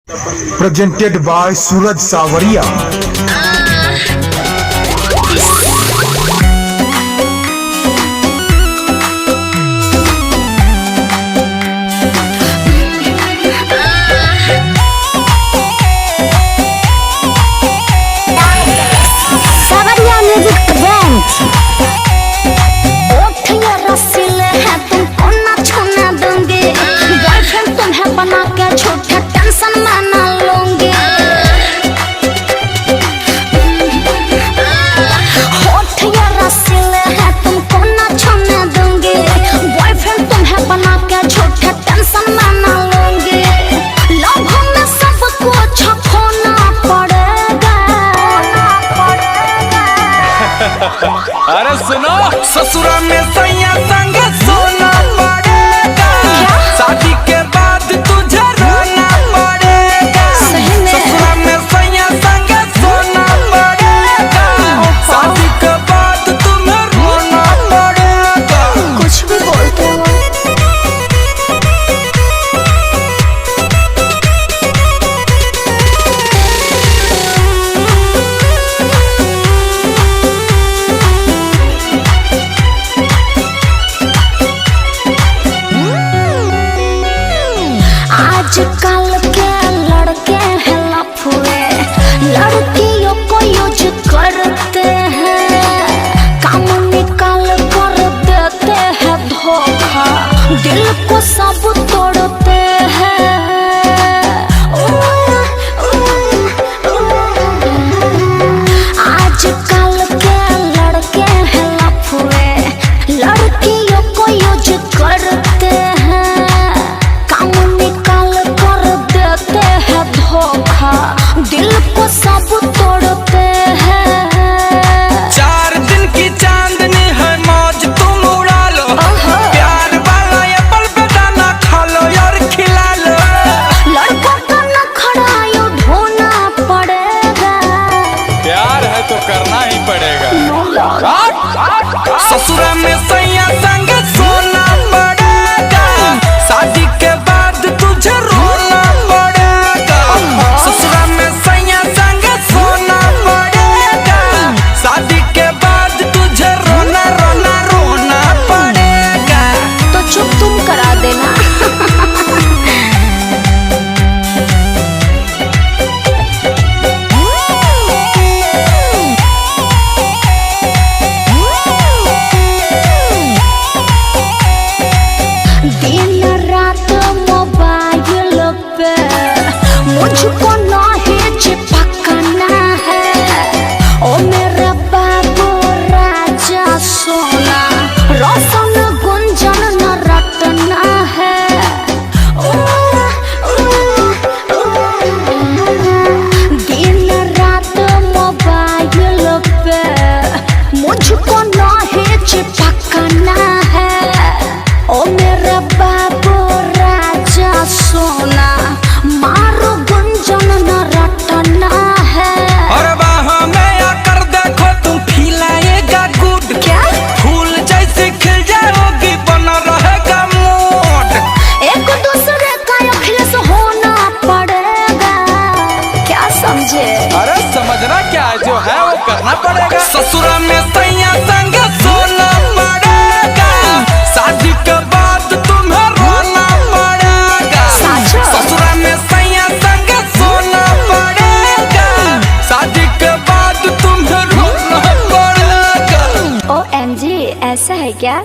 Presented by Suraj Savaria. Savaria Music presents. ओठिया रसीले है तुमको ना छूने दूंगी, बॉयफ्रेंड तुम्हें बना के झूठे टेंशन में ना लूंगी। ओठिया रसीले है तुमको ना छूने दूंगी, बॉयफ्रेंड तुम्हें बना के झूठे टेंशन में ना लूंगी। लव में सबको खोना पड़ेगा। अरे सुनो, ससुरा में सैया संग सोना पड़ेगा, शादी के बाद तुझे रोना पड़ेगा। ससुरा में सैया संग सोना पड़ेगा, शादी के बाद तुम्हें रोना पड़ेगा। कुछ भी बोलते हो। आजकल के लड़के हैं लफुए, लड़कियों को यूज करते हैं, काम निकाल कर देते हैं धोखा, दिल को सब तोड़ते हैं। आजकल के लड़के हैं लफुए, लड़कियों को यूज करते हैं, काम निकाल कर देते हैं धोखा, दिल को सब तोड़ते हैं। 4 दिन की चांदनी है, मौज तुम उड़ा लो, प्यार वाला एप्पल बेदाना खा लो और खिला लो। लड़कों का नखरा यूं ढोना पड़ेगा, प्यार है तो करना ही पड़ेगा। ससुरा में सैया संग सोना पड़ेगा, शादी के बाद तुझे रोना पड़ेगा। ससुरा में सैया संग सोना पड़ेगा, शादी के बाद तुझे रोना रोना रोना पड़ेगा। तो चुप तुम करा देना। दिन रात मोबाइल पे मुझको नहीं चिपकना है, ओ मेरा बाबू राजा सोना, रोशन गुंजन न रटना है। दिन रात मोबाइल पे मुझको नहीं चिपकना है, ओ मेरा बाबू राजा सोना, मारो गुंजन न रटना है। और बाहों में आकर देखो तुम खिलाएगा गुड, क्या फूल जैसे खिल जाओगी, बना रहेगा मूड। एक दूसरे का अखिलेश होना पड़ेगा, क्या समझे? अरे समझना क्या है, जो है वो करना पड़ेगा। ससुरा में सैया संग सोना पड़ेगा, शादी के बाद तुम्हें रोना पड़ेगा। साचो? ससुरा में सैया संग सोना पड़ेगा, शादी के बाद तुम्हें रोना पड़ेगा। OMG, ऐसा है क्या?